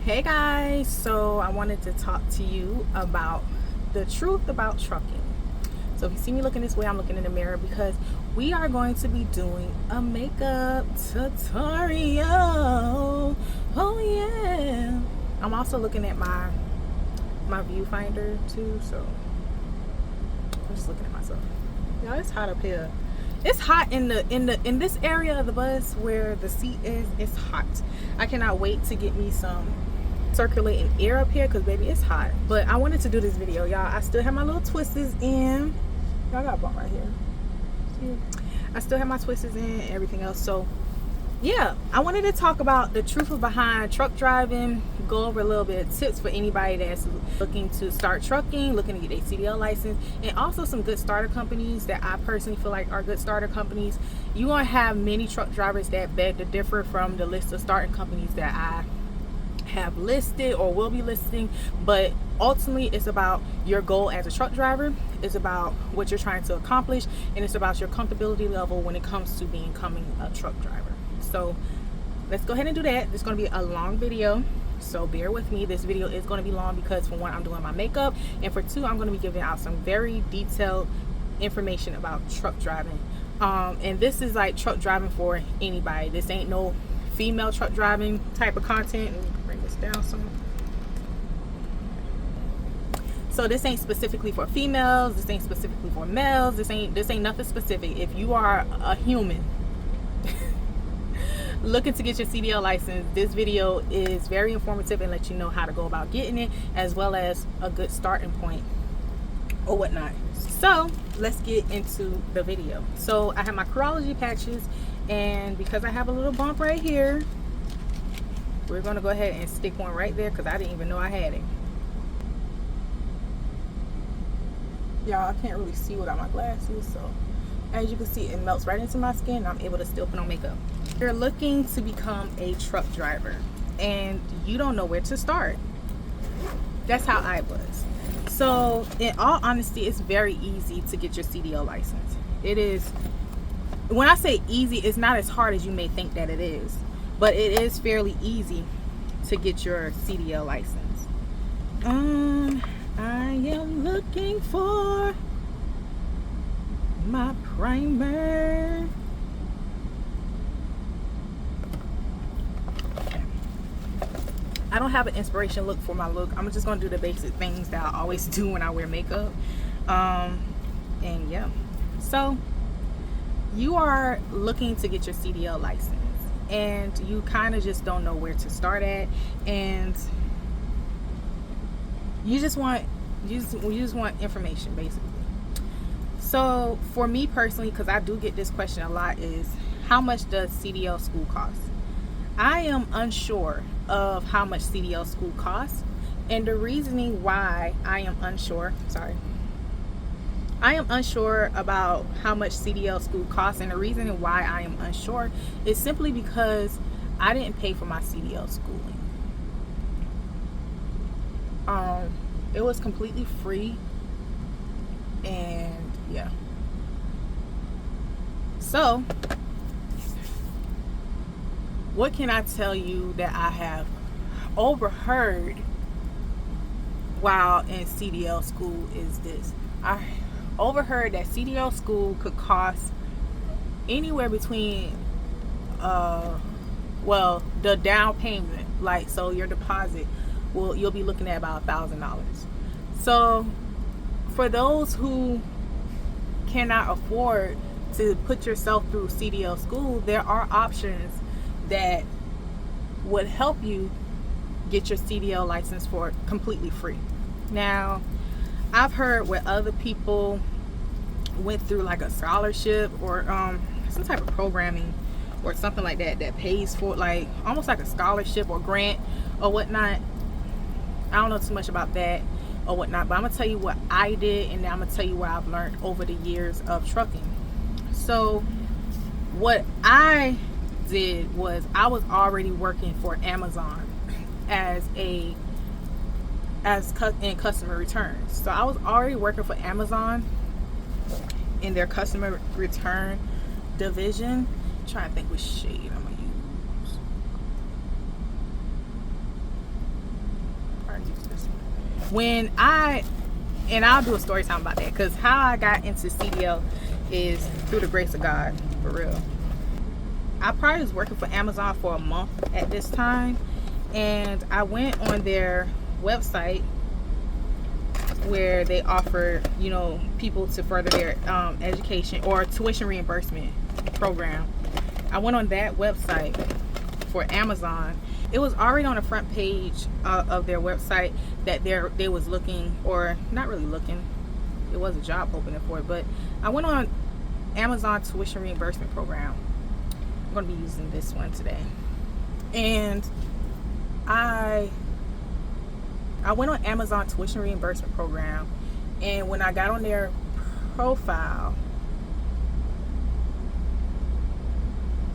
Hey guys, so I wanted to talk to you about the truth about trucking. So if you see me looking this way, I'm looking in the mirror because we are going to be doing a makeup tutorial. Oh yeah. I'm also looking at my viewfinder too, so I'm just looking at myself. Y'all, it's hot up here. It's hot in this area of the bus where the seat is. It's hot. I cannot wait to get me some circulating air up here because baby, it's hot. But I wanted to do this video, y'all. I still have my little twisters in. Y'all got a bump right here. See? I still have my twisters in and everything else. So yeah, I wanted to talk about the truth behind truck driving, go over a little bit of tips for anybody that's looking to start trucking, looking to get a CDL license, and also some good starter companies that I personally feel like are good starter companies. You gonna have many truck drivers that beg to differ from the list of starting companies that I have listed or will be listing, but ultimately it's about your goal as a truck driver, it's about what you're trying to accomplish, and it's about your comfortability level when it comes to becoming a truck driver. So let's go ahead and do that. It's going to be a long video, so bear with me. This video is going to be long because for one, I'm doing my makeup, and for two, I'm going to be giving out some very detailed information about truck driving. And this is like truck driving for anybody. This ain't no female truck driving type of content. Let me bring this down some. So this ain't specifically for females, this ain't specifically for males, this ain't nothing specific. If you are a human looking to get your CDL license, this video is very informative and let you know how to go about getting it, as well as a good starting point or whatnot. So let's get into the video. So I have my Curology patches, and because I have a little bump right here, we're going to go ahead and stick one right there because I didn't even know I had it. Y'all, I can't really see without my glasses, so as you can see, it melts right into my skin and I'm able to still put on makeup. You're looking to become a truck driver and you don't know where to start. That's how I was. So in all honesty, it's very easy to get your CDL license. It is, when I say easy, it's not as hard as you may think that it is, but it is fairly easy to get your CDL license. I am looking for my primer. I don't have an inspiration look for my look. I'm just gonna do the basic things that I always do when I wear makeup. And yeah, so you are looking to get your CDL license and you kind of just don't know where to start at, and you just want information basically. So for me personally, because I do get this question a lot, is how much does CDL school cost? I am unsure of how much CDL school costs, and the reasoning why I am unsure about how much CDL school costs, and the reason why I am unsure is simply because I didn't pay for my CDL schooling. It was completely free, and yeah. So what can I tell you that I have overheard while in CDL school is this. I overheard that CDL school could cost anywhere between well, the down payment, like, so your deposit, well, you'll be looking at about $1,000. So for those who cannot afford to put yourself through CDL school, there are options that would help you get your CDL license for completely free. Now, I've heard where other people went through like a scholarship or some type of programming or something like that that pays for, like, almost like a scholarship or grant or whatnot. I don't know too much about that or whatnot, but I'm gonna tell you what I did, and then I'm gonna tell you what I've learned over the years of trucking. So what I did was I was already working for Amazon in customer returns. So I was already working for Amazon in their customer return division. I'm trying to think which shade I'm gonna use. use this one. And I'll do a story time about that, because how I got into CDL is through the grace of God, for real. I probably was working for Amazon for a month at this time, and I went on their website where they offer, you know, people to further their education or tuition reimbursement program. I went on that website for Amazon. It was already on the front page of their website that they was looking, or not really looking, it was a job opening for it, but I went on Amazon tuition reimbursement program. I'm going to be using this one today. And I went on Amazon tuition reimbursement program, and when I got on their profile,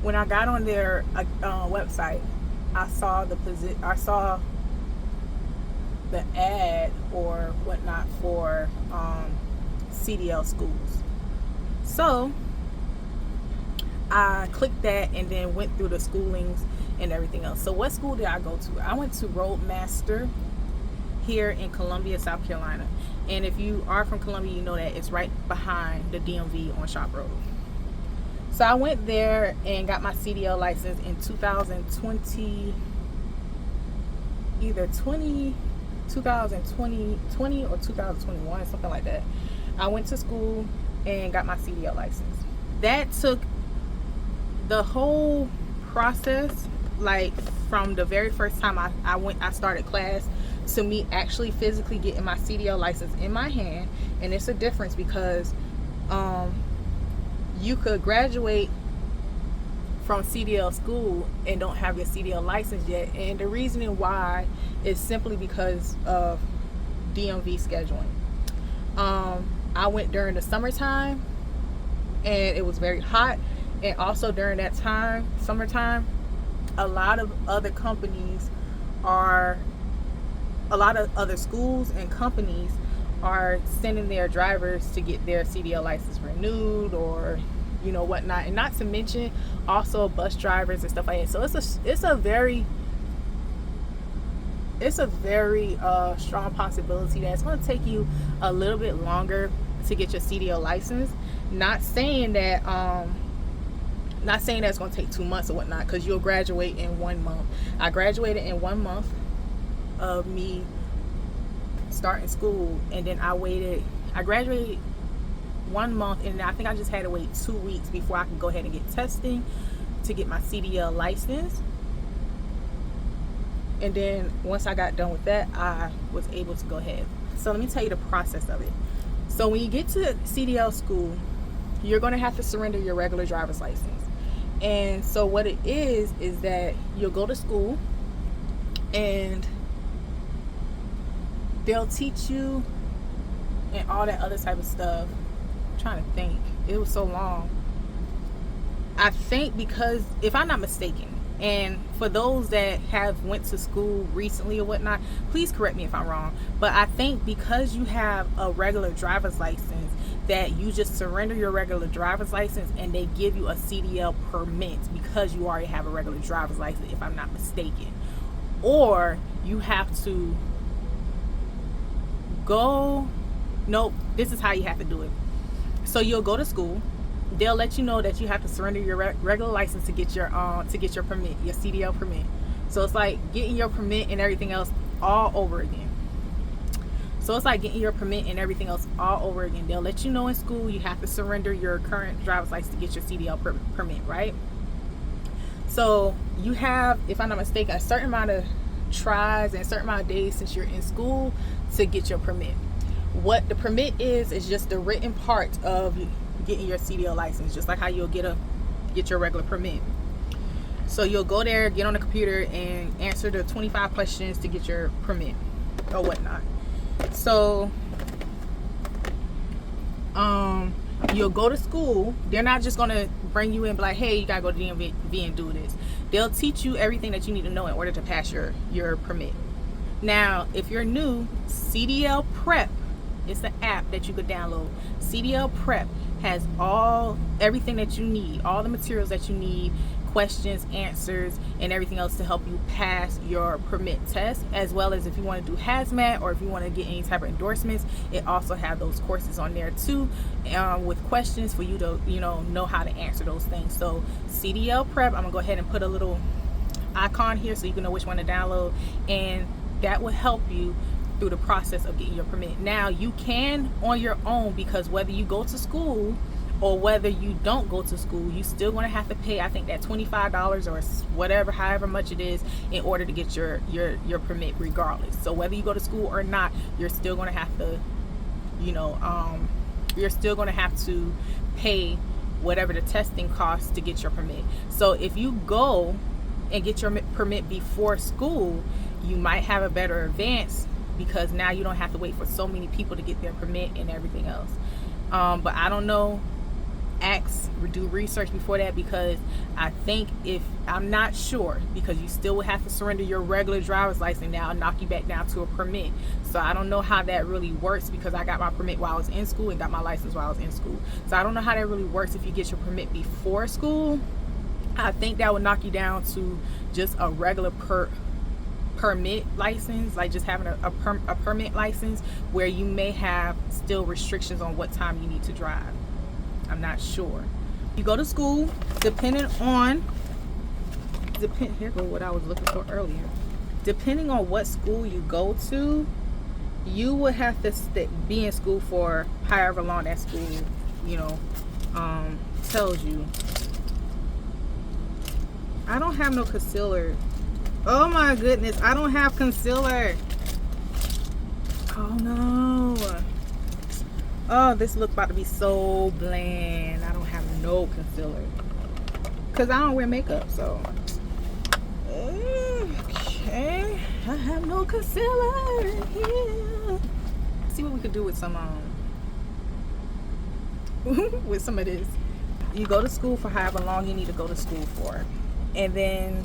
when I got on their website, I saw the ad or whatnot for CDL schools. So I clicked that and then went through the schoolings and everything else. So what school did I go to? I went to Roadmaster here in Columbia, South Carolina. And if you are from Columbia, you know that it's right behind the DMV on Shop Road. So I went there and got my CDL license in 2020, either 2020 or 2021, something like that. I went to school and got my CDL license. That took the whole process, like from the very first time I started class to me actually physically getting my CDL license in my hand. And it's a difference because you could graduate from CDL school and don't have your CDL license yet, and the reasoning why is simply because of DMV scheduling. I went during the summertime and it was very hot, and also during that time, summertime, a lot of other schools and companies are sending their drivers to get their CDL license renewed, or you know whatnot, and not to mention also bus drivers and stuff like that. So it's a very strong possibility that it's going to take you a little bit longer to get your CDL license. Not saying that it's going to take 2 months or whatnot, because you'll graduate in 1 month. I graduated in 1 month of me starting school, and then I graduated 1 month, and I think I just had to wait 2 weeks before I could go ahead and get testing to get my CDL license. And then once I got done with that, I was able to go ahead. So let me tell you the process of it. So when you get to CDL school, you're going to have to surrender your regular driver's license. And so what it is that you'll go to school and they'll teach you and all that other type of stuff. I'm trying to think. It was so long. I think because, if I'm not mistaken, and for those that have went to school recently or whatnot, please correct me if I'm wrong, but I think because you have a regular driver's license, that you just surrender your regular driver's license and they give you a CDL permit because you already have a regular driver's license, if I'm not mistaken. Or you have to go, nope, this is how you have to do it. So you'll go to school, they'll let you know that you have to surrender your regular license to get your permit, your CDL permit. So it's like getting your permit and everything else all over again. They'll let you know in school you have to surrender your current driver's license to get your CDL permit, right? So you have, if I'm not mistaken, a certain amount of tries and a certain amount of days since you're in school to get your permit. What the permit is just the written part of getting your CDL license, just like how you'll get your regular permit. So you'll go there, get on the computer, and answer the 25 questions to get your permit or whatnot. So you'll go to school. They're not just gonna bring you in and be like, hey, you gotta go to DMV and do this. They'll teach you everything that you need to know in order to pass your permit. Now, if you're new, CDL Prep, it's an app that you could download. CDL Prep has everything that you need, all the materials that you need, questions, answers, and everything else to help you pass your permit test, as well as if you want to do hazmat or if you want to get any type of endorsements, it also have those courses on there too, with questions for you to know how to answer those things. So CDL prep, I'm gonna go ahead and put a little icon here so you can know which one to download, and that will help you through the process of getting your permit. Now you can on your own, because whether you go to school or whether you don't go to school, you still going to have to pay, I think, that $25 or whatever, however much it is, in order to get your permit regardless. So whether you go to school or not, you're still going to have to, you're still going to have to pay whatever the testing costs to get your permit. So if you go and get your permit before school, you might have a better advance, because now you don't have to wait for so many people to get their permit and everything else. But I don't know, do research before that, because I think, I'm not sure, because you still would have to surrender your regular driver's license now and knock you back down to a permit. So I don't know how that really works, because I got my permit while I was in school and got my license while I was in school. So I don't know how that really works if you get your permit before school. I think that would knock you down to just a regular permit license, like just having a permit license, where you may have still restrictions on what time you need to drive. I'm not sure. You go to school, here go what I was looking for earlier. Depending on what school you go to, you would have to be in school for however long that school, tells you. I don't have no concealer. Oh my goodness, I don't have concealer. Oh no. Oh, this look about to be so bland. I don't have no concealer, because I don't wear makeup, so. Okay, I have no concealer here. See what we could do with some with some of this. You go to school for however long you need to go to school for, and then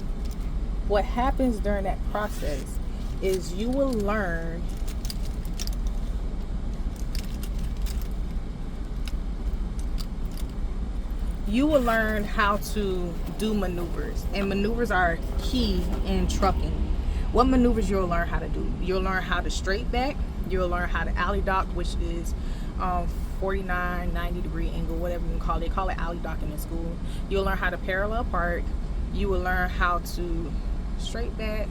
what happens during that process is you will learn how to do maneuvers, and maneuvers are key in trucking. What maneuvers you'll learn how to do? You'll learn how to straight back, you'll learn how to alley dock, which is 49, 90 degree angle, whatever you call it. They call it alley docking in school. You'll learn how to parallel park. You will learn how to straight back,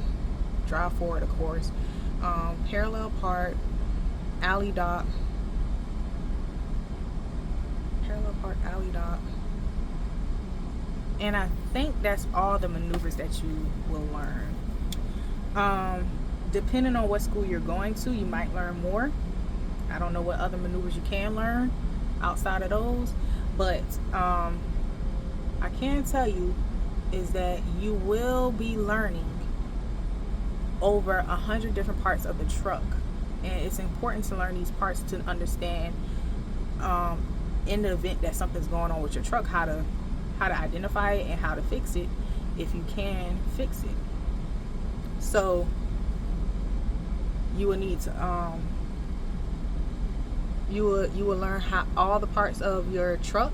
drive forward, of course, parallel park, alley dock, and I think that's all the maneuvers that you will learn. Depending on what school you're going to, you might learn more. I don't know what other maneuvers you can learn outside of those, but I can tell you is that you will be learning over 100 different parts of the truck, and it's important to learn these parts to understand, in the event that something's going on with your truck, how to identify it and how to fix it, if you can fix it. So you will need to you will learn how all the parts of your truck,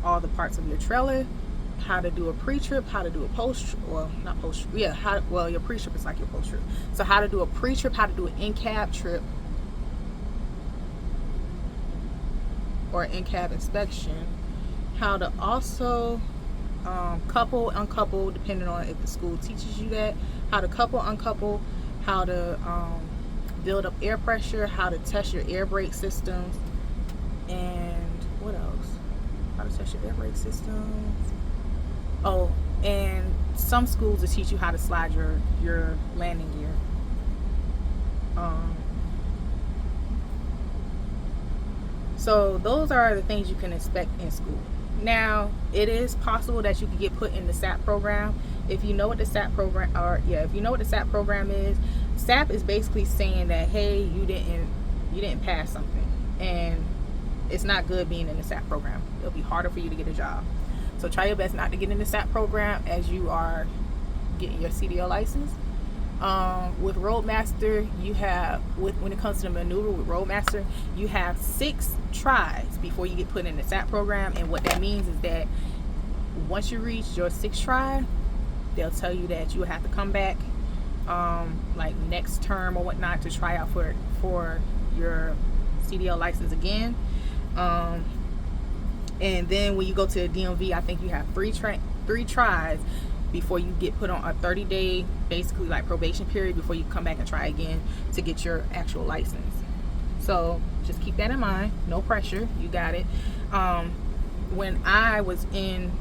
all the parts of your trailer, how to do a pre-trip, how to do a post, well, not post, yeah, your pre-trip is like your post-trip. So how to do a pre-trip, how to do an in-cab trip or in-cab inspection, how to also couple, uncouple, depending on if the school teaches you that, how to couple, uncouple, how to build up air pressure, how to test your air brake systems, and what else? How to test your air brake systems. Oh, and some schools will teach you how to slide your landing gear. So those are the things you can expect in school. Now, it is possible that you could get put in the SAP program. If you know what the SAP program, if you know what the SAP program is, SAP is basically saying that, hey, you didn't pass something, and it's not good being in the SAP program. It'll be harder for you to get a job. So try your best not to get in the SAP program as you are getting your CDL license. With Roadmaster, you have, when it comes to the maneuver with Roadmaster, you have 6 tries before you get put in the SAP program. And what that means is that once you reach your 6th try, they'll tell you that you will have to come back like next term or whatnot to try out for your CDL license again. And then when you go to the DMV, I think you have 3 tries before you get put on a 30-day basically like probation period before you come back and try again to get your actual license. So just keep that in mind. No pressure, you got it. When I was in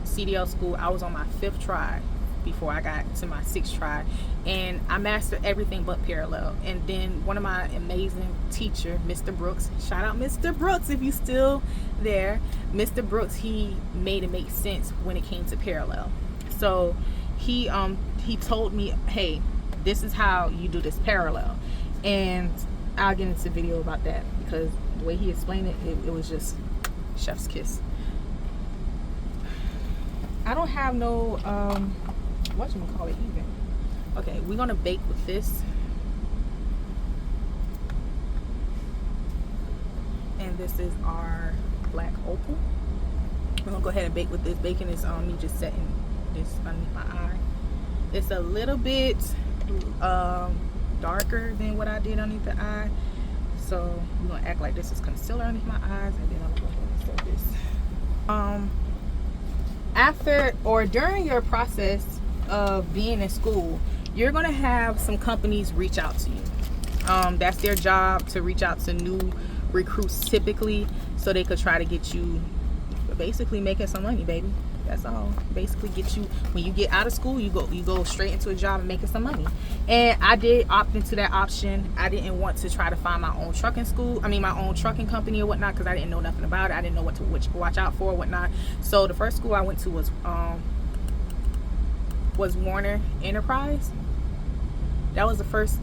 CDL school, I was on my 5th try before I got to my 6th try, and I mastered everything but parallel. And then one of my amazing teacher, Mr. Brooks, shout out Mr. Brooks if you still there, Mr. Brooks, he made it make sense when it came to parallel. So he told me, hey, this is how you do this parallel. And I'll get into a video about that because the way he explained it, it was just chef's kiss. I don't have no whatchamacallit even. Okay, we're gonna bake with this. And this is our black opal. We're gonna go ahead and bake with this. Bacon is me just setting this underneath my eye. It's a little bit darker than what I did underneath the eye. So we're gonna act like this is concealer underneath my eyes, and then I'm gonna go ahead and set this. After or during your process of being in school, you're gonna have some companies reach out to you. That's their job, to reach out to new recruits typically, so they could try to get you basically making some money, baby. That's all. Basically get you, when you get out of school, you go straight into a job and making some money. And I did opt into that option. I didn't want to try to find my own trucking my own trucking company or whatnot, because I didn't know nothing about it. I didn't know what to watch out for or whatnot. So the first school I went to was Warner Enterprise. That was the first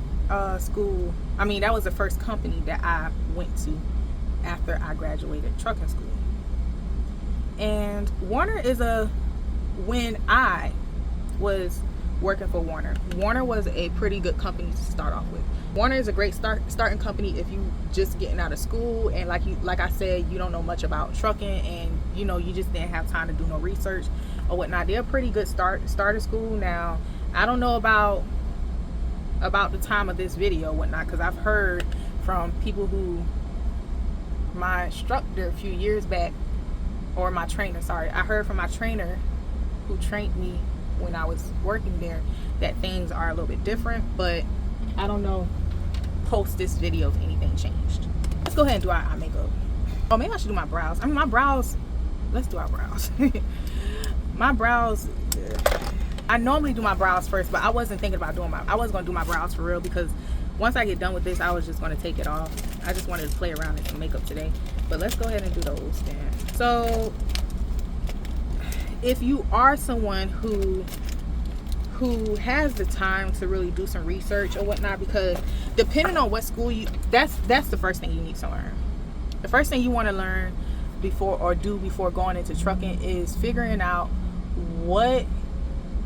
school. That was the first company that I went to after I graduated trucking school. And Warner when I was working for Warner was a pretty good company to start off with. Warner is a great starting company if you just getting out of school, and like I said, you don't know much about trucking, and you just didn't have time to do no research or whatnot. They're a pretty good starter school. Now, I don't know about the time of this video or whatnot, because I've heard from people who, my instructor a few years back, or my trainer, sorry, I heard from my trainer who trained me when I was working there that things are a little bit different, but I don't know post this video if anything changed. Let's go ahead and do our eye makeup. Oh, maybe I should do my brows. My brows, let's do our brows. My brows, I normally do my brows first, but I wasn't thinking about I wasn't gonna do my brows for real, because once I get done with this, I was just gonna take it off. I just wanted to play around in some makeup today. But let's go ahead and do those then. So if you are someone who has the time to really do some research or whatnot, because depending on what school that's the first thing you need to learn. The first thing you want to learn before going into trucking is figuring out what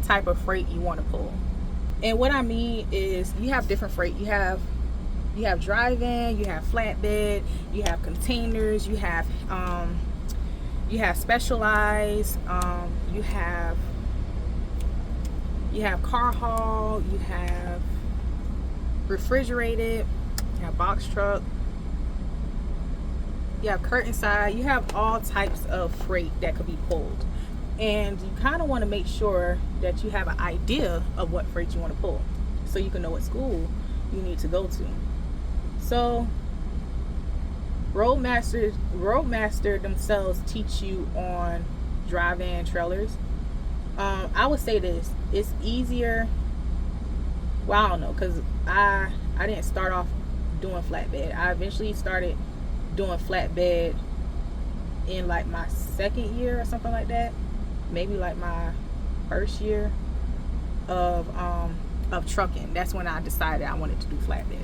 type of freight you want to pull. And what I mean is, you have different freight. You have drive-in, you have flatbed, you have containers, you have specialized, you have car haul, you have refrigerated, you have box truck, you have curtain side, you have all types of freight that could be pulled. And you kind of want to make sure that you have an idea of what freight you want to pull, so you can know what school you need to go to. So Roadmaster themselves teach you on drive-in trailers. I would say this, it's easier. Well, I don't know, because I didn't start off doing flatbed. I eventually started doing flatbed in like my 2nd year or something like that. Maybe like my 1st year of trucking. That's when I decided I wanted to do flatbed.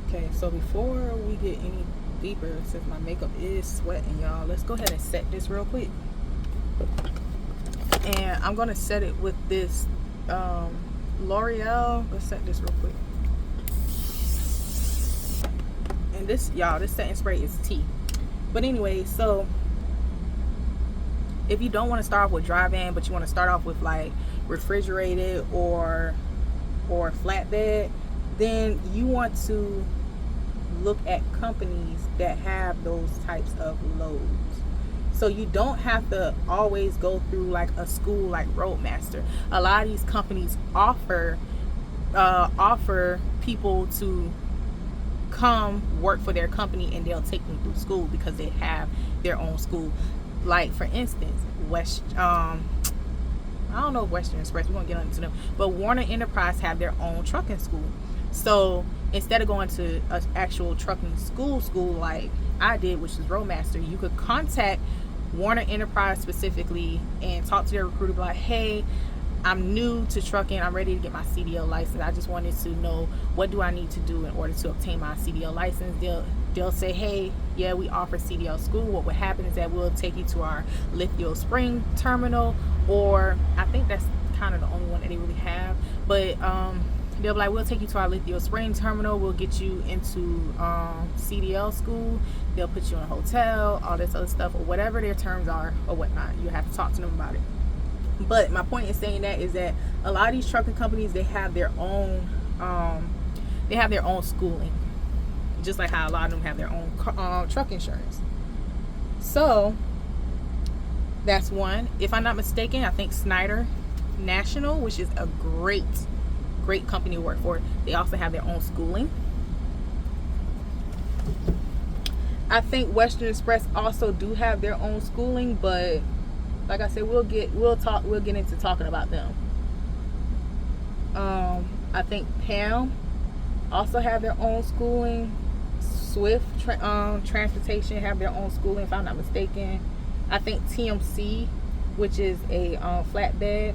Okay, so before we get any deeper, since my makeup is sweating, y'all, let's go ahead and set this real quick. And I'm gonna set it with this L'Oreal. Let's set this real quick. And this, y'all, this setting spray is tea. But anyway, so if you don't want to start off with dry van, but you want to start off with like refrigerated or flatbed, then you want to look at companies that have those types of loads. So you don't have to always go through like a school like Roadmaster. A lot of these companies offer people to come work for their company, and they'll take them through school because they have their own school. Like for instance, I don't know if Western Express, we're gonna get into them, but Warner Enterprise have their own trucking school. So instead of going to an actual trucking school like I did, which is Roadmaster, you could contact Warner Enterprise specifically and talk to their recruiter, like, hey, I'm new to trucking, I'm ready to get my CDL license, I just wanted to know what do I need to do in order to obtain my CDL license. They'll say, hey, yeah, we offer CDL school. What would happen is that we'll take you to our Lithia Spring terminal, or I think that's kind of the only one that they really have, but they'll be like, we'll take you to our Lithia Spring terminal, we'll get you into CDL school, they'll put you in a hotel, all this other stuff, or whatever their terms are or whatnot. You have to talk to them about it. But my point in saying that is that a lot of these trucking companies, they have their own schooling, just like how a lot of them have their own truck insurance. So that's one. If I'm not mistaken, I think Snyder National, which is a great company to work for, they also have their own schooling. I think Western Express also do have their own schooling, but like I said, we'll get into talking about them. I think PAM also have their own schooling. Swift Transportation have their own schooling, if I'm not mistaken. I think TMC, which is a flatbed,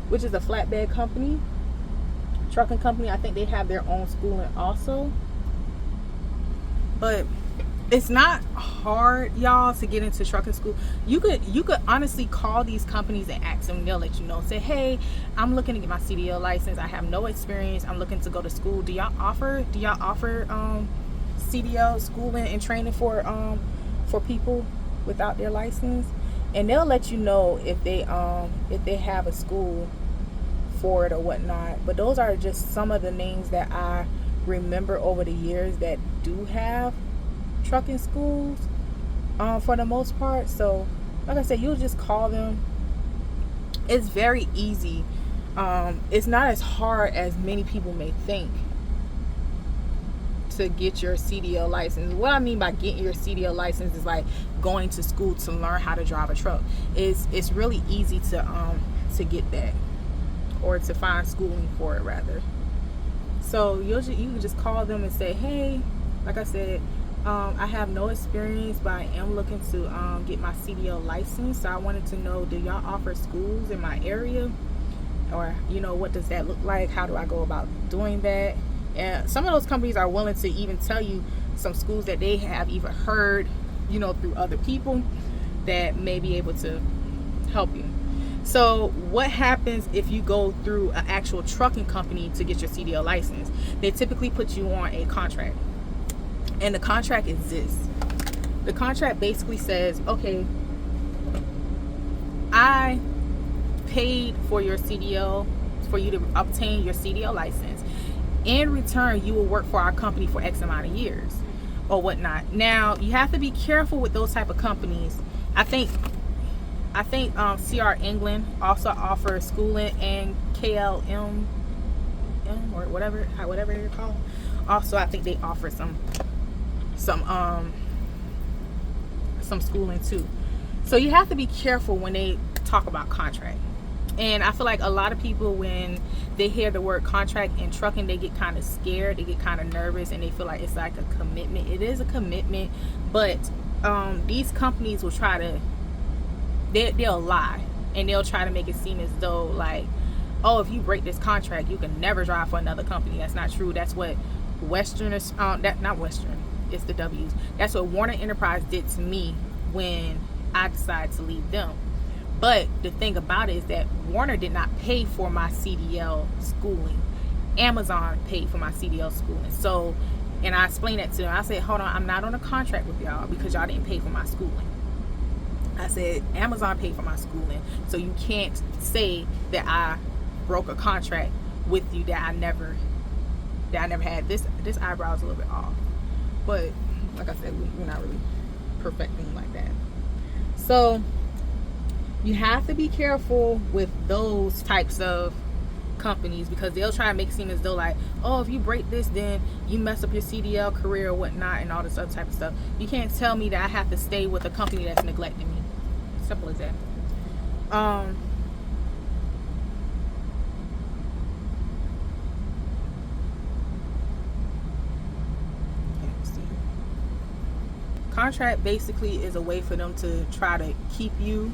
which is a flatbed company, trucking company, I think they have their own schooling also. But it's not hard, y'all, to get into trucking school. You could honestly call these companies and ask them. They'll let you know. Say, hey, I'm looking to get my CDL license. I have no experience. I'm looking to go to school. Do y'all offer CDL schooling and training for people without their license? And they'll let you know if they have a school for it or whatnot. But those are just some of the names that I remember over the years that do have trucking schools for the most part. So like I said, you'll just call them. It's very easy. It's not as hard as many people may think to get your CDL license. What I mean by getting your CDL license is like going to school to learn how to drive a truck. It's really easy to get that, or to find schooling for it rather. So you can just call them and say, hey, like I said, I have no experience, but I am looking to get my CDL license. So I wanted to know, do y'all offer schools in my area? Or, what does that look like? How do I go about doing that? And some of those companies are willing to even tell you some schools that they have even heard, through other people that may be able to help you. So what happens if you go through an actual trucking company to get your CDL license? They typically put you on a contract. And the contract is this. The contract basically says, okay, I paid for your CDL, for you to obtain your CDL license. In return, you will work for our company for X amount of years or whatnot. Now, you have to be careful with those type of companies. I think CR England also offers schooling, and KLM or whatever they're called. Also, I think they offer some schooling too. So you have to be careful when they talk about contract. And I feel like a lot of people, when they hear the word contract in trucking, they get kind of scared, they get kind of nervous, and they feel like it's like a commitment. It is a commitment, but these companies will try to, they'll lie, and they'll try to make it seem as though like, oh, if you break this contract, you can never drive for another company. That's not true. That's what not Western, it's the W's. That's what Warner Enterprise did to me when I decided to leave them. But the thing about it is that Warner did not pay for my CDL schooling. Amazon paid for my CDL schooling. So And I explained that to them. I said, hold on, I'm not on a contract with y'all because y'all didn't pay for my schooling. I said, Amazon paid for my schooling, so you can't say that I broke a contract with you that I never had. This eyebrow is a little bit off, but like I said, we're not really perfecting like that. So you have to be careful with those types of companies, because they'll try and make it seem as though like, oh, if you break this, then you mess up your CDL career or whatnot and all this other type of stuff. You can't tell me that I have to stay with a company that's neglecting me. Simple as that. Contract basically is a way for them to try to keep you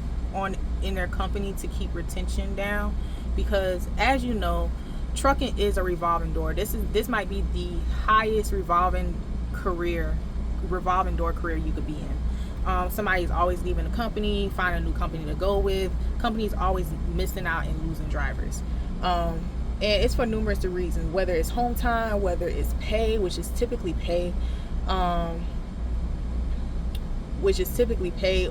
in their company, to keep retention down, because as you know, trucking is a revolving door. This might be the highest revolving door career you could be in. Somebody's always leaving the company, finding a new company to go with. Companies always missing out and losing drivers. And it's for numerous reasons, whether it's home time, whether it's pay, which is typically pay,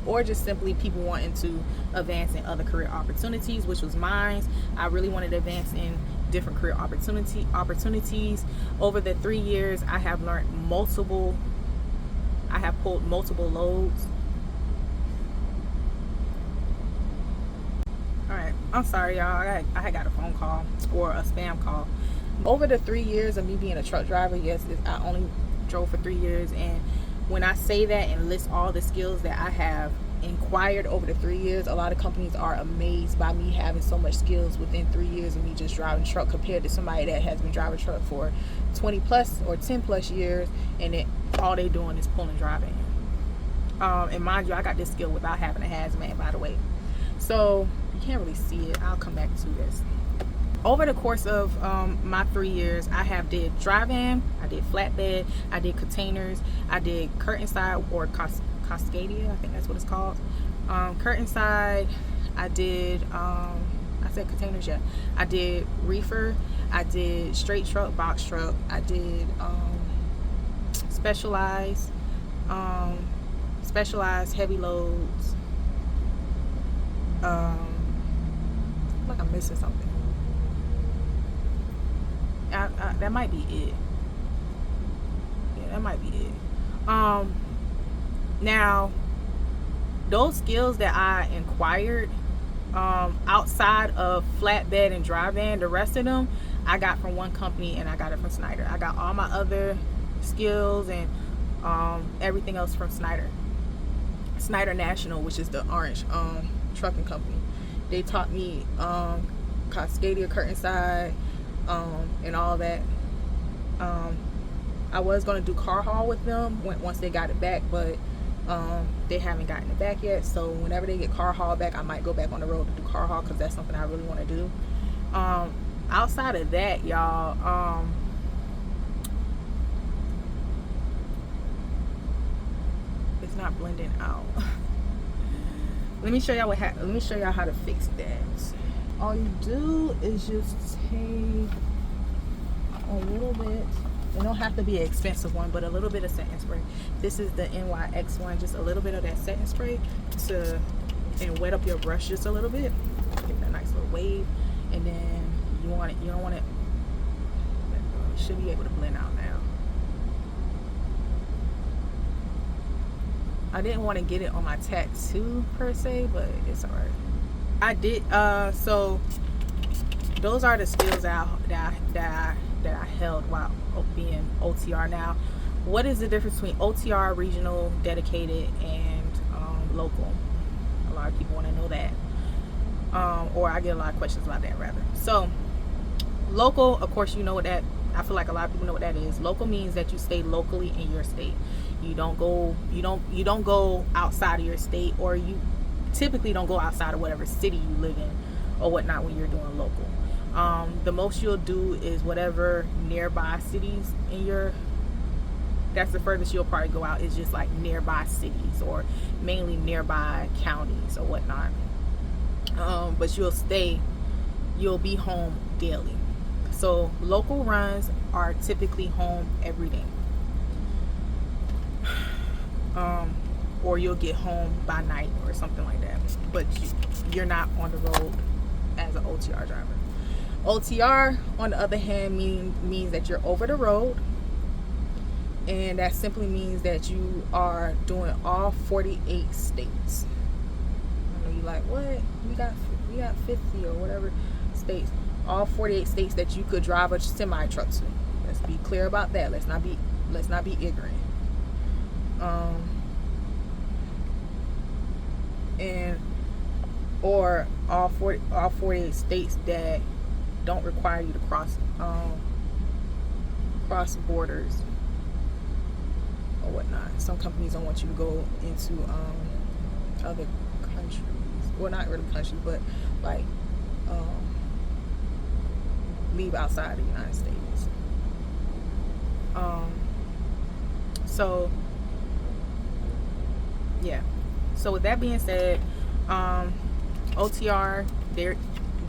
or just simply people wanting to advance in other career opportunities, which was mine. I really wanted to advance in different career opportunities. Over the 3 years, I have pulled multiple loads. All right, I'm sorry, y'all. I got a phone call or a spam call. Over the 3 years of me being a truck driver, yes, I only drove for 3 years, and when I say that and list all the skills that I have acquired over the 3 years, a lot of companies are amazed by me having so much skills within 3 years of me just driving truck, compared to somebody that has been driving truck for 20 plus or 10 plus years, and all they doing is pulling driving. And mind you, I got this skill without having a hazmat, by the way, so you can't really see it. I'll come back to this. Over the course of my 3 years, I have did dry-van, I did flatbed, I did containers, I did curtain side or Cascadia, I think that's what it's called. Curtain side, I did, I said containers, yeah. I did reefer, I did straight truck, box truck, I did specialized heavy loads. I feel like I'm missing something. That might be it. Yeah, that might be it. Now, those skills that I acquired outside of flatbed and dry van, the rest of them I got from one company, and I got it from Snyder. I got all my other skills and everything else from Snyder National, which is the orange trucking company. They taught me Cascadia, curtain side, and all that. I was going to do car haul with them once they got it back, but they haven't gotten it back yet. So whenever they get car haul back, I might go back on the road to do car haul, because that's something I really want to do. Outside of that, y'all, it's not blending out. Let me show y'all how to fix that. All you do is just take a little bit. It don't have to be an expensive one, but a little bit of setting spray. This is the NYX one. Just a little bit of that setting spray and wet up your brush just a little bit. Give it a nice little wave, and then you don't want it. It should be able to blend out now. I didn't want to get it on my tattoo per se, but it's alright. I did. So those are the skills that I held while being OTR. Now, what is the difference between OTR, regional, dedicated, and local? A lot of people want to know that, or I get a lot of questions about that rather. So local, of course, you know what that. I feel like a lot of people know what that is. Local means that you stay locally in your state. You don't go outside of your state, or you typically don't go outside of whatever city you live in or whatnot when you're doing local. The most you'll do is whatever nearby cities that's the furthest you'll probably go out, is just like nearby cities or mainly nearby counties or whatnot. But you'll be home daily. So local runs are typically home every day. or you'll get home by night or something like that. But you're not on the road as an OTR driver. OTR, on the other hand, means that you're over the road, and that simply means that you are doing all 48 states. I know you like, what? We got 50 or whatever states. All 48 states that you could drive a semi truck to. Let's be clear about that. Let's not be ignorant. And or all 48 states that don't require you to cross borders or whatnot. Some companies don't want you to go into other countries. Well, not really countries, but like leave outside the United States. So yeah. So with that being said, OTR, they're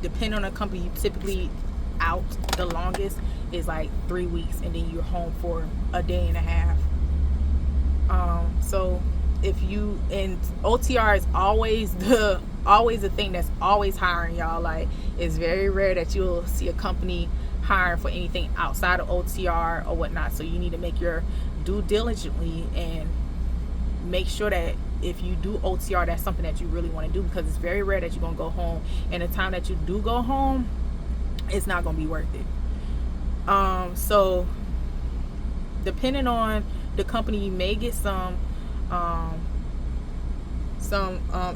depending on the company, you typically out the longest is like 3 weeks, and then you're home for a day and a half. So if you, and OTR is always the thing that's always hiring, y'all. Like, it's very rare that you'll see a company hiring for anything outside of OTR or whatnot. So you need to make your due diligently and make sure that if you do OTR, that's something that you really want to do, because it's very rare that you're going to go home, and the time that you do go home, it's not going to be worth it. So depending on the company, you may get some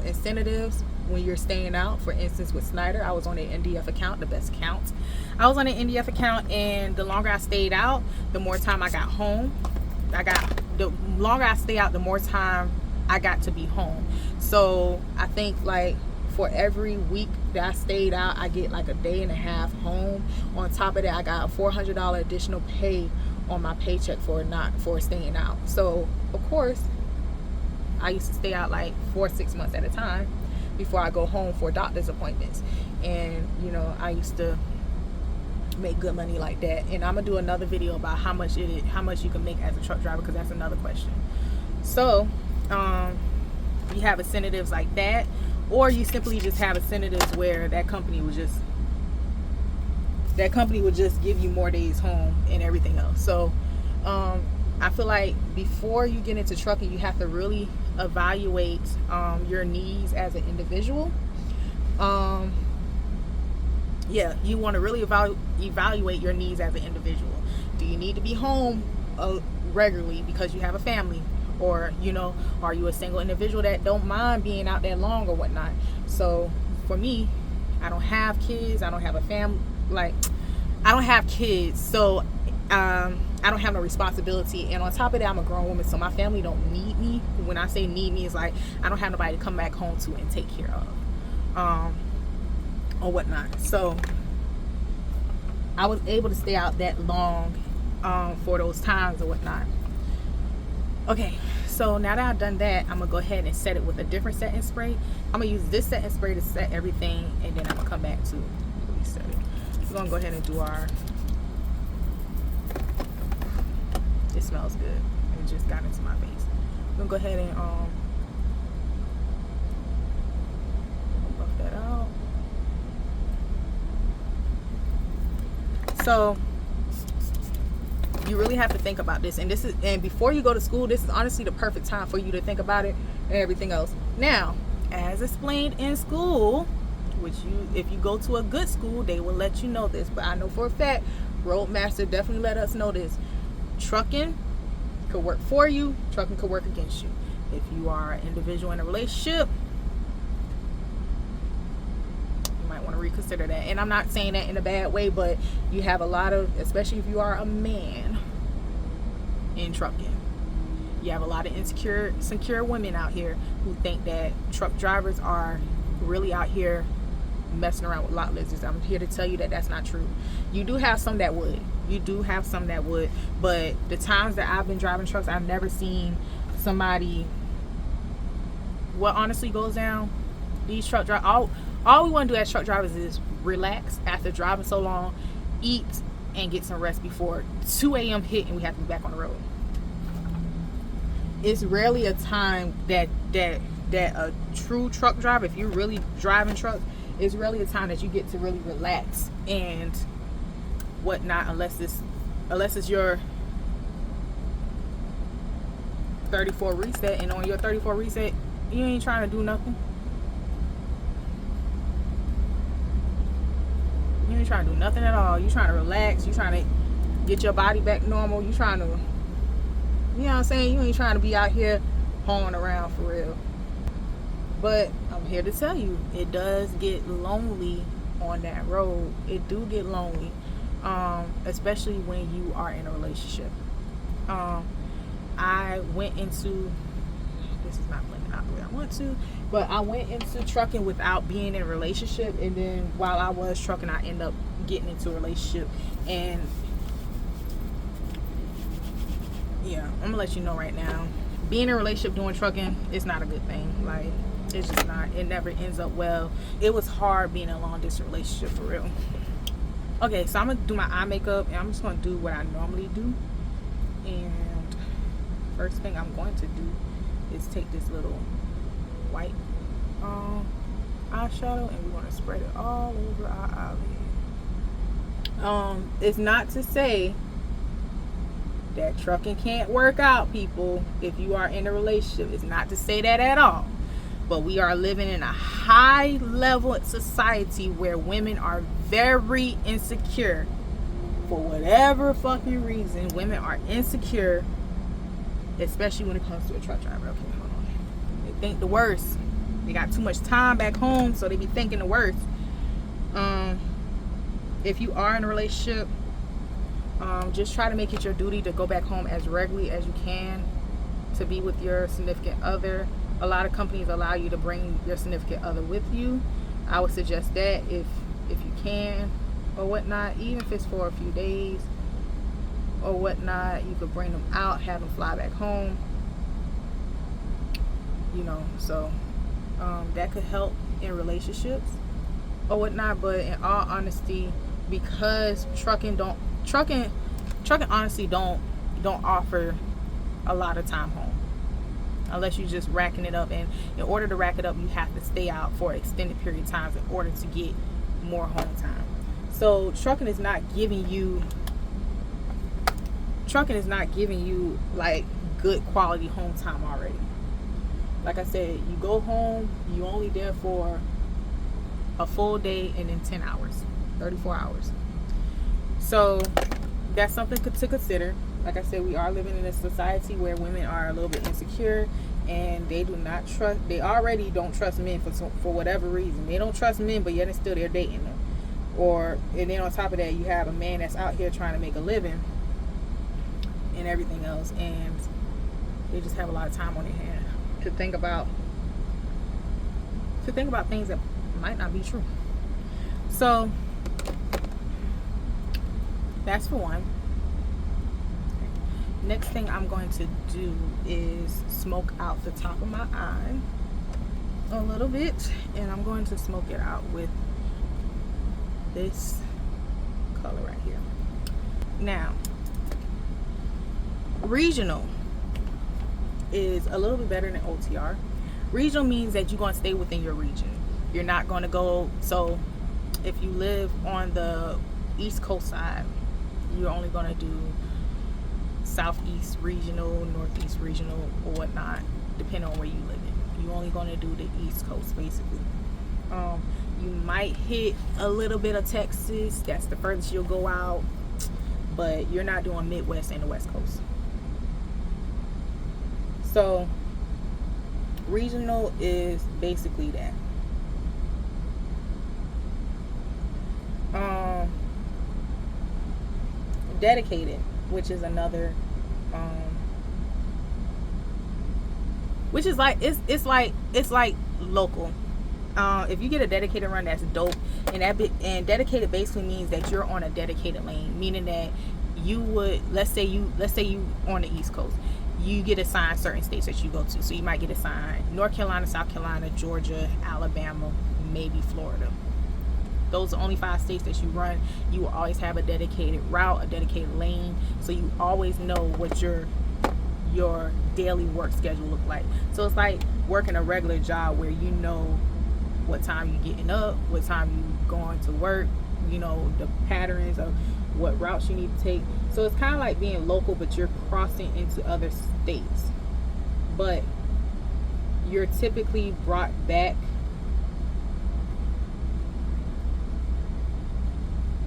incentives when you're staying out. For instance, with Snyder, I was on an NDF account, the best account. I was on an NDF account, and the longer I stayed out, the more time I got home. The longer I stay out, the more time I got to be home. So I think like for every week that I stayed out, I get like a day and a half home. On top of that, I got a $400 additional pay on my paycheck for staying out. So of course, I used to stay out like 4-6 months at a time before I go home for doctor's appointments. And you know, I used to make good money like that. And I'm gonna do another video about how much you can make as a truck driver, because that's another question. So you have incentives like that, or you simply just have incentives where that company would just give you more days home and everything else. So I feel like before you get into trucking, you have to really evaluate your needs as an individual. You want to really evaluate your needs as an individual. Do you need to be home regularly because you have a family? Or, you know, are you a single individual that don't mind being out that long or whatnot? So for me, I don't have kids. I don't have a family. Like, I don't have kids. So I don't have no responsibility. And on top of that, I'm a grown woman. So my family don't need me. When I say need me, it's like I don't have nobody to come back home to and take care of or whatnot. So I was able to stay out that long for those times or whatnot. Okay, so now that I've done that, I'm gonna go ahead and set it with a different setting spray. I'm gonna use this setting spray to set everything, and then I'm gonna come back to reset it. We're gonna go ahead and do our, it smells good. It just got into my face. I'm gonna go ahead and buff that out. So you really have to think about this, and before you go to school, this is honestly the perfect time for you to think about it and everything else. Now, as explained in school, if you go to a good school, they will let you know this, but I know for a fact Roadmaster definitely let us know this. Trucking could work for you, trucking could work against you. If you are an individual in a relationship, might want to reconsider that. And I'm not saying that in a bad way, but you have a lot of, especially if you are a man in trucking, you have a lot of insecure women out here who think that truck drivers are really out here messing around with lot lizards. I'm here to tell you that that's not true. You do have some that would. But the times that I've been driving trucks, I've never seen somebody. What honestly goes down, these truck drivers, all we want to do as truck drivers is relax after driving so long, eat, and get some rest before 2 a.m. hit and we have to be back on the road. it's rarely a time that a true truck driver, if you're really driving truck, it's really a time that you get to really relax and whatnot, unless it's your 34 reset, and on your 34 reset you ain't trying to do nothing. You ain't trying to do nothing at all. You trying to relax, you trying to get your body back normal, you trying to, you know what I'm saying, you ain't trying to be out here hauling around for real. But I'm here to tell you, it does get lonely on that road. It do get lonely, especially when you are in a relationship. I went into, this is not playing out the way I want to, but I went into trucking without being in a relationship, and then while I was trucking, I ended up getting into a relationship. And yeah, I'm gonna let you know right now, being in a relationship doing trucking is not a good thing. Like, it's just not. It never ends up well. It was hard being in a long distance relationship, for real. Okay, so I'm gonna do my eye makeup, and I'm just gonna do what I normally do. And first thing I'm going to do is take this little white eyeshadow, and we're gonna spread it all over our eyelid. It's not to say that trucking can't work out, people. If you are in a relationship, it's not to say that at all. But we are living in a high level society where women are very insecure. For whatever fucking reason, women are insecure, especially when it comes to a truck driver. Okay, hold on. They think the worst. They got too much time back home, so they be thinking the worst. If you are in a relationship, just try to make it your duty to go back home as regularly as you can to be with your significant other. A lot of companies allow you to bring your significant other with you. I would suggest that if you can or whatnot, even if it's for a few days or whatnot, you could bring them out, have them fly back home, you know. So that could help in relationships or whatnot. But in all honesty, because trucking honestly don't offer a lot of time home, unless you're just racking it up. And in order to rack it up, you have to stay out for an extended period of time in order to get more home time. So trucking is not giving you like good quality home time already. Like I said, you go home, you only there for a full day and then 10 hours, 34 hours. So that's something to consider. Like I said, we are living in a society where women are a little bit insecure, and they already don't trust men for whatever reason. They don't trust men, but yet and still they're dating them. And then on top of that, you have a man that's out here trying to make a living and everything else, and they just have a lot of time on their hand to think about things that might not be true. So that's for one. Next thing I'm going to do is smoke out the top of my eye a little bit, and I'm going to smoke it out with this color right here. Now, regional is a little bit better than OTR. Regional means that you're going to stay within your region. You're not going to go, so if you live on the East Coast side, you're only going to do Southeast regional, Northeast regional, or whatnot, depending on where you live in. You're only going to do the East Coast, basically. You might hit a little bit of Texas. That's the furthest you'll go out, but you're not doing Midwest and the West Coast. So regional is basically that. Dedicated, which is another, which is like it's like local. If you get a dedicated run, that's dope. And dedicated basically means that you're on a dedicated lane, meaning that you would, let's say you on the East Coast, you get assigned certain states that you go to. So you might get assigned North Carolina, South Carolina, Georgia, Alabama, maybe Florida. Those are only 5 states that you run. You will always have a dedicated route, a dedicated lane, so you always know what you're your daily work schedule look like. So it's like working a regular job where you know what time you getting up, what time you going to work, you know, the patterns of what routes you need to take. So it's kind of like being local, but you're crossing into other states. But you're typically brought back,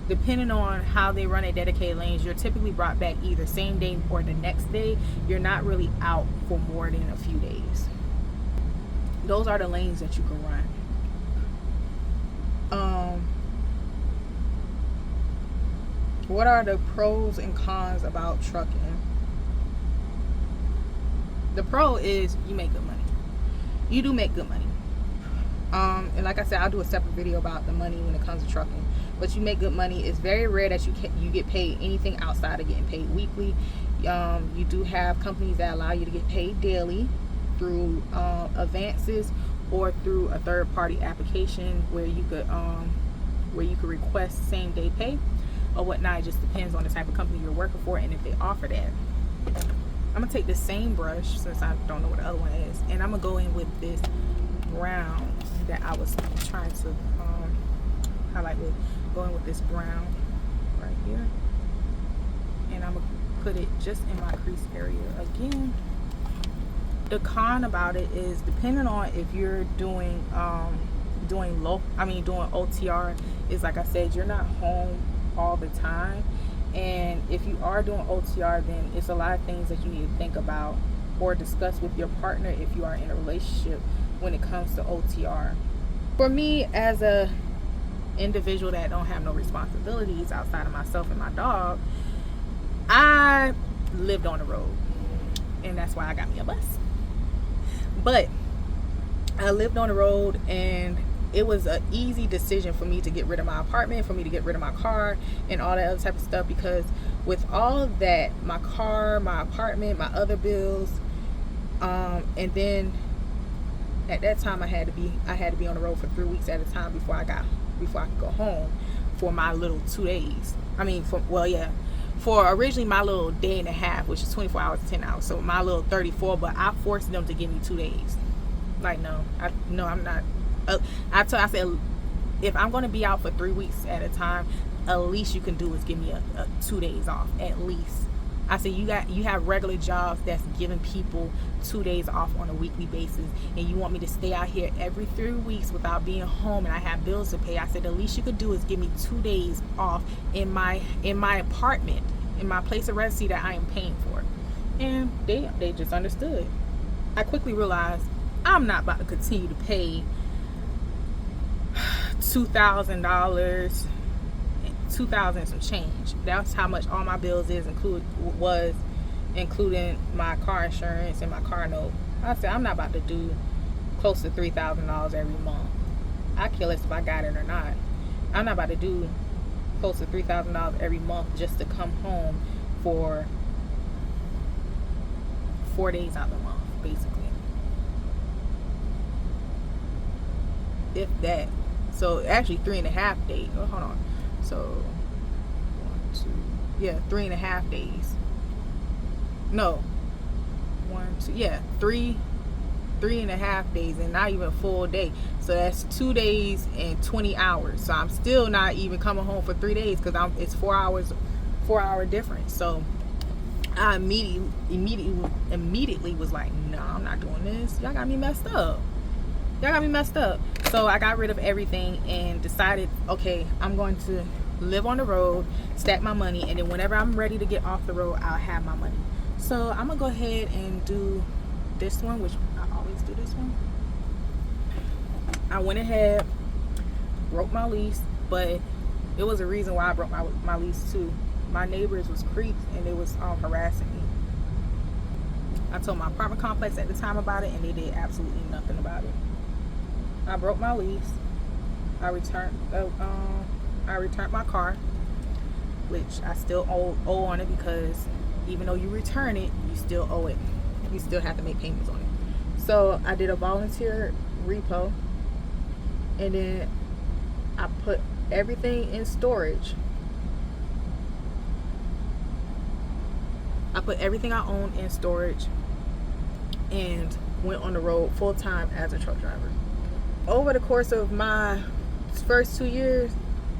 depending on how they run a dedicated lanes, you're typically brought back either same day or the next day. You're not really out for more than a few days. Those are the lanes that you can run. What are the pros and cons about trucking? The pro is you make good money. You do make good money. And like I said, I'll do a separate video about the money when it comes to trucking. But you make good money. It's very rare that you get paid anything outside of getting paid weekly. You do have companies that allow you to get paid daily through advances or through a third-party application where you could request same-day pay or whatnot. It just depends on the type of company you're working for and if they offer that. I'm gonna take the same brush since I don't know what the other one is, and I'm gonna go in with this brown that I was trying to highlight with. Going with this brown right here, and I'm gonna put it just in my crease area again. The con about it is, depending on if you're doing OTR, is like I said, you're not home all the time. And if you are doing OTR, then it's a lot of things that you need to think about or discuss with your partner if you are in a relationship when it comes to OTR. For me, as a individual that don't have no responsibilities outside of myself and my dog, I lived on the road, and that's why I got me a bus. But I lived on the road, and it was an easy decision for me to get rid of my apartment, for me to get rid of my car and all that other type of stuff, because with all of that, my car, my apartment, my other bills, and then at that time I had to be on the road for 3 weeks at a time before I could go home for my little 2 days. For originally my little day and a half, which is 24 hours to 10 hours, so my little 34, but I forced them to give me 2 days. Like, I'm not. I said, if I'm going to be out for 3 weeks at a time, at least you can do is give me a 2 days off, at least. I said, you have regular jobs that's giving people 2 days off on a weekly basis, and you want me to stay out here every 3 weeks without being home, and I have bills to pay. I said, the least you could do is give me 2 days off in my apartment, in my place of residency that I am paying for. And they just understood. I quickly realized I'm not about to continue to pay $2,000, $2,000 some change. That's how much all my bills including my car insurance and my car note. I said, I'm not about to do close to $3,000 every month. I care less if I got it or not. I'm not about to do close to $3,000 every month just to come home for 4 days out of the month, basically. If that. So actually 3.5 days. Oh, hold on. So 3.5 days. No. 3.5 days, and not even a full day. So that's 2 days and 20 hours. So I'm still not even coming home for 3 days, because it's 4 hour difference. So I immediately was like, no, I'm not doing this. Y'all got me messed up. So I got rid of everything and decided, okay, I'm going to live on the road, stack my money, and then whenever I'm ready to get off the road, I'll have my money. So I'm gonna go ahead and do this one, which I always do this one. I went ahead, broke my lease, but it was a reason why I broke my lease too. My neighbors was creeps, and they was harassing me. I told my apartment complex at the time about it, and they did absolutely nothing about it. I broke my lease. I returned my car, which I still owe on it, because even though you return it, you still owe it. You still have to make payments on it. So I did a volunteer repo, and then I put everything in storage. I put everything I own in storage and went on the road full time as a truck driver. Over the course of my first 2 years,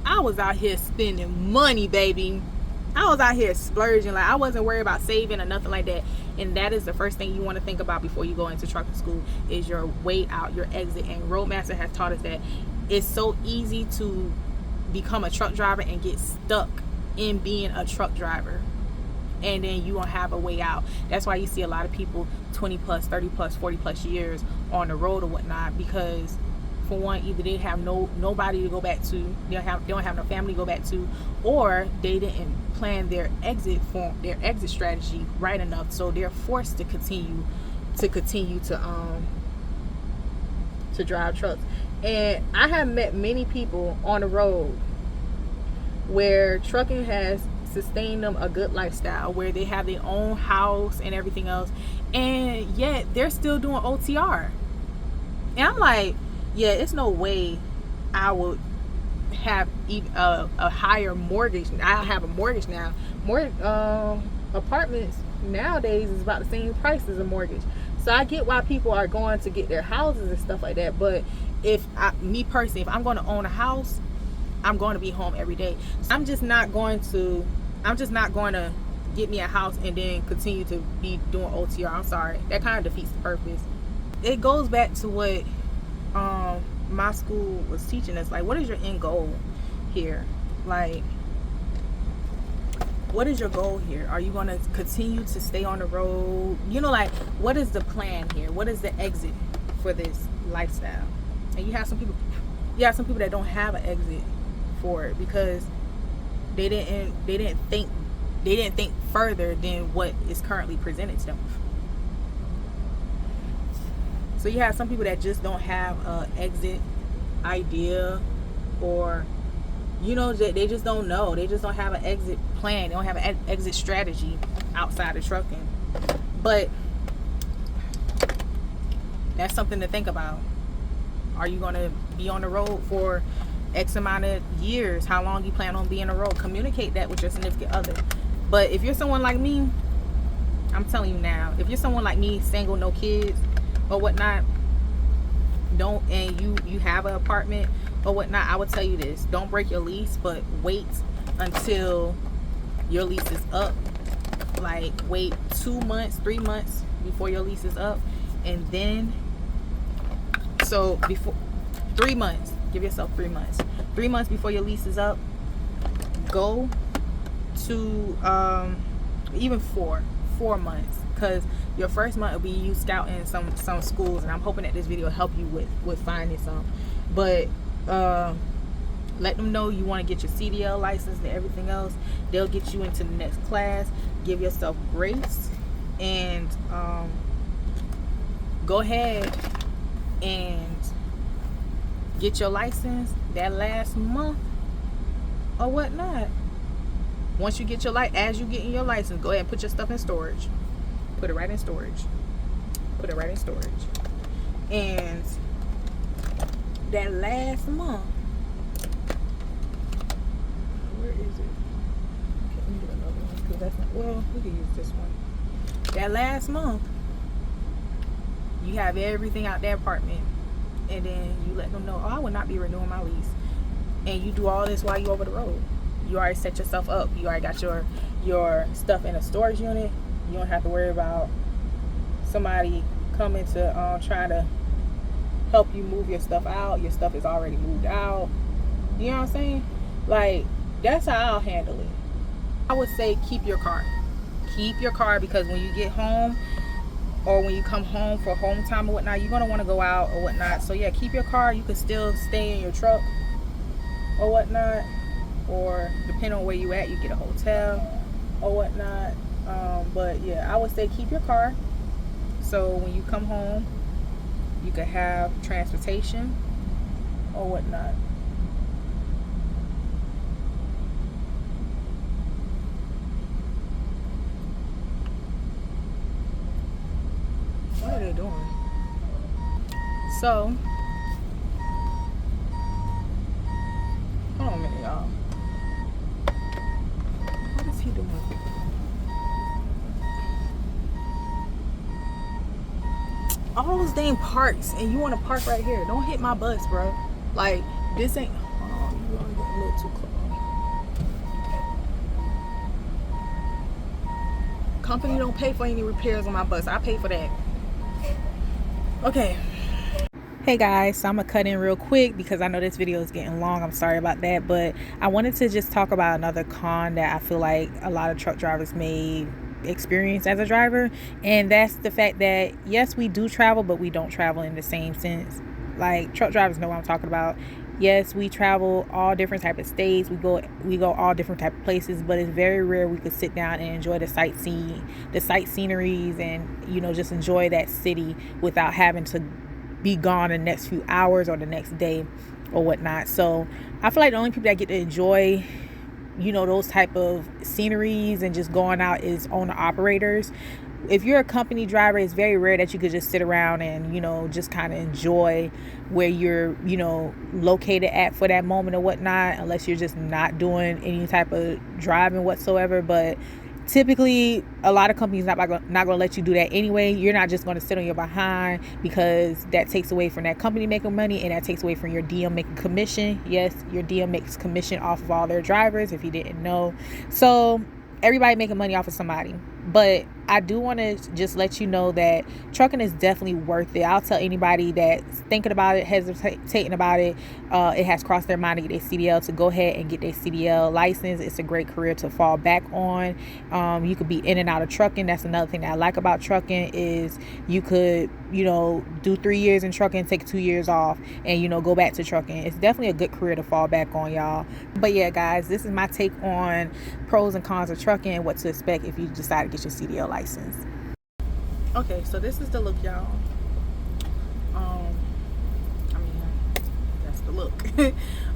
I was out here spending money, baby. I was out here splurging. Like, I wasn't worried about saving or nothing like that. And that is the first thing you want to think about before you go into trucking school, is your way out, your exit. And Roadmaster has taught us that it's so easy to become a truck driver and get stuck in being a truck driver, and then you won't have a way out. That's why you see a lot of people 20 plus, 30 plus, 40 plus years on the road or whatnot, because for one, either they have nobody to go back to, they don't have no family to go back to, or they didn't plan their exit strategy right enough, so they're forced to continue to drive trucks. And I have met many people on the road where trucking has sustained them a good lifestyle, where they have their own house and everything else, and yet they're still doing OTR. And I'm like, yeah, it's no way I would have even a higher mortgage. I have a mortgage now. Apartments nowadays is about the same price as a mortgage. So I get why people are going to get their houses and stuff like that. But me personally, if I'm going to own a house, I'm going to be home every day. So I'm just not going to get me a house and then continue to be doing OTR. I'm sorry, that kind of defeats the purpose. It goes back to what my school was teaching us. Like, what is your end goal here? Like, what is your goal here? Are you going to continue to stay on the road? You know, like, what is the plan here? What is the exit for this lifestyle? And you have some people that don't have an exit for it because they didn't think further than what is currently presented to them. So you have some people that just don't have an exit idea, or you know, they just don't know. They just don't have an exit plan. They don't have an exit strategy outside of trucking. But that's something to think about. Are you going to be on the road for X amount of years? How long you plan on being on the road? Communicate that with your significant other. But if you're someone like me, I'm telling you now, if you're someone like me, single, no kids or whatnot, and you have an apartment or whatnot, I would tell you this: don't break your lease, but wait until your lease is up. Like, wait 2 months, 3 months before your lease is up, and then before 3 months, give yourself 3 months. 3 months before your lease is up, go to even 4 months, because your first month will be you scouting some schools, and I'm hoping that this video will help you with finding some. But let them know you want to get your CDL license and everything else. They'll get you into the next class. Give yourself grace, and go ahead and get your license that last month or whatnot. Once you get your as you getting your license, go ahead and put your stuff in storage. Put it right in storage. Put it right in storage. And that last month, where is it? Okay, let me get another one, because that's not, well, we can use this one. That last month, you have everything out that apartment, and then you let them know, oh, I will not be renewing my lease. And you do all this while you over the road. You already set yourself up. You already got your stuff in a storage unit. You don't have to worry about somebody coming to try to help you move your stuff out. Your stuff is already moved out. You know what I'm saying? Like, that's how I'll handle it. I would say keep your car. Keep your car, because when you get home, or when you come home for home time or whatnot, you're going to want to go out or whatnot. So yeah, keep your car. You can still stay in your truck or whatnot, or depending on where you at, you get a hotel or whatnot. But yeah, I would say keep your car, so when you come home, you can have transportation or whatnot. What are they doing? So, hold on a minute, y'all. What is he doing? all those dang parks, and you want to park right here. Don't hit my bus, bro. Like, this ain't, oh, you want to get a little too close. Company don't pay for any repairs on my bus. I pay for that. Okay. Hey guys, so I'm gonna cut in real quick because I know this video is getting long. I'm sorry about that, but I wanted to just talk about another con that I feel like a lot of truck drivers may experience as a driver, and that's the fact that yes, we do travel, but we don't travel in the same sense. Like, truck drivers know what I'm talking about. Yes, we travel all different type of states, we go all different type of places, but it's very rare we could sit down and enjoy the sight sceneries, and, you know, just enjoy that city without having to be gone the next few hours or the next day or whatnot. So I feel like the only people that get to enjoy, you know, those type of sceneries and just going out is owner operators. If you're a company driver, it's very rare that you could just sit around and, you know, just kind of enjoy where you're, you know, located at for that moment or whatnot, unless you're just not doing any type of driving whatsoever. But typically, a lot of companies not gonna let you do that anyway. You're not just gonna sit on your behind, because that takes away from that company making money, and that takes away from your DM making commission. Yes, your DM makes commission off of all their drivers, if you didn't know. So everybody making money off of somebody. But I do want to just let you know that trucking is definitely worth it. I'll tell anybody that's thinking about it, hesitating about it, it has crossed their mind to get their CDL, to go ahead and get their CDL license. It's a great career to fall back on. You could be in and out of trucking. That's another thing that I like about trucking, is you could, you know, do 3 years in trucking, take 2 years off, and, you know, go back to trucking. It's definitely a good career to fall back on, y'all. But yeah, guys, this is my take on pros and cons of trucking and what to expect if you decide to get your CDL license. Okay, so this is the look, y'all. I mean, that's the look.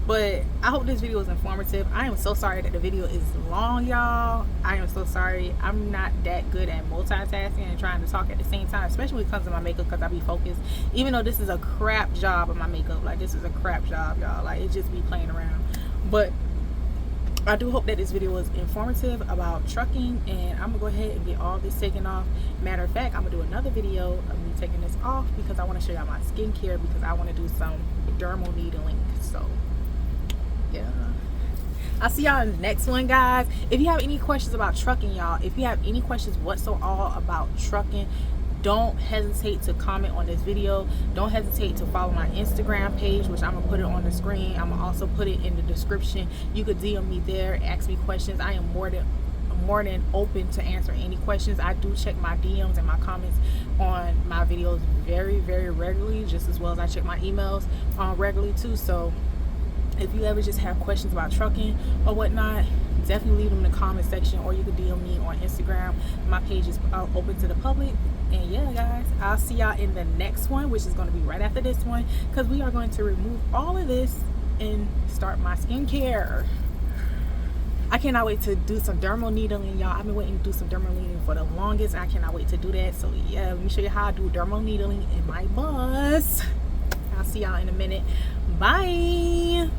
But I hope this video is informative. I am so sorry that the video is long, y'all. I am so sorry. I'm not that good at multitasking and trying to talk at the same time, especially when it comes to my makeup, because I be focused. Even though this is a crap job of my makeup, like, this is a crap job, y'all. Like, it just be playing around. But I do hope that this video was informative about trucking, and I'm gonna go ahead and get all this taken off. Matter of fact, I'm gonna do another video of me taking this off, because I want to show y'all my skincare, because I want to do some dermal needling. So yeah, I'll see y'all in the next one, guys. If you have any questions about trucking, y'all, if you have any questions whatsoever about trucking, don't hesitate to comment on this video. Don't hesitate to follow my Instagram page, which I'm gonna put it on the screen. I'm gonna also put it in the description. You could DM me there, ask me questions. I am more than open to answer any questions. I do check my DMs and my comments on my videos very, very regularly, just as well as I check my emails regularly too. So if you ever just have questions about trucking or whatnot, definitely leave them in the comment section, or you can DM me on Instagram. My page is open to the public. And yeah, guys, I'll see y'all in the next one, which is going to be right after this one, because we are going to remove all of this and start my skincare. I cannot wait to do some dermal needling, y'all. I've been waiting to do some dermal needling for the longest. I cannot wait to do that. So yeah, let me show you how I do dermal needling in my bus. I'll see y'all in a minute. Bye.